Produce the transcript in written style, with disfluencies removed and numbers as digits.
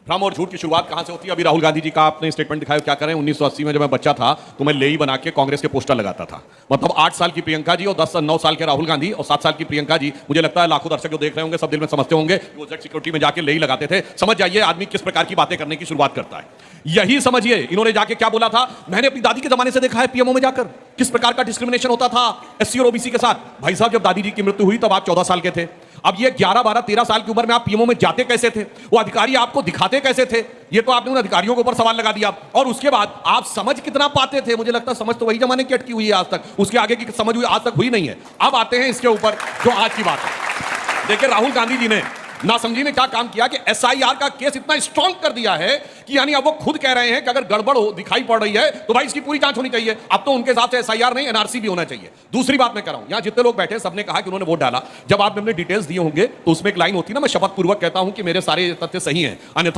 भ्रम और झूठ की शुरुआत कहां से होती है? अभी राहुल गांधी जी का आपने स्टेटमेंट दिखाया, क्या करें? 1980 में जब मैं बच्चा था तो मैं लेई बना के कांग्रेस के पोस्टर लगाता था। मतलब 8 साल की प्रियंका जी और 9 साल के राहुल गांधी और 7 साल की प्रियंका जी, मुझे लगता है लाखों दर्शक जो देख रहे होंगे सब दिल में समझते होंगे वो जेड सिक्योरिटी में जाके लेई लगाते थे। समझ जाइए आदमी किस प्रकार की बातें करने की शुरुआत करता है। यही समझिए इन्होंने जाके क्या बोला था, मैंने अपनी दादी के जमाने से देखा है पीएमओ में जाकर किस प्रकार का डिस्क्रिमिनेशन होता था एससी और ओबीसी के साथ। भाई साहब, जब दादी जी की मृत्यु हुई तब आप 14 साल के थे। अब ये 11, 12, 13 साल की उम्र में आप पीएमओ में जाते कैसे थे? वो अधिकारी आपको दिखाते कैसे थे? ये तो आपने उन अधिकारियों के ऊपर सवाल लगा दिया। और उसके बाद आप समझ कितना पाते थे? मुझे लगता है समझ तो वही जमाने की अटकी हुई है आज तक, उसके आगे की समझ हुई आज तक हुई नहीं है। अब आते हैं इसके ऊपर जो आज की बात है। देखिए राहुल गांधी जी ने नासमझी ने क्या काम किया कि एसआईआर का केस इतना स्ट्रांग कर दिया है कि यानी अब वो खुद कह रहे हैं कि अगर गड़बड़ हो दिखाई पड़ रही है तो भाई इसकी पूरी जांच होनी चाहिए। अब तो उनके हिसाब से एसआईआर नहीं एनआरसी भी होना चाहिए। दूसरी बात मैं कह रहा हूं, यहां जितने लोग बैठे सबने कहा कि उन्होंने वोट डाला। जब आपने अपने डिटेल्स दिए होंगे तो उसमें एक लाइन होती है ना, मैं शपथ पूर्वक कहता हूं कि मेरे सारे तथ्य सही हैं, अन्यथा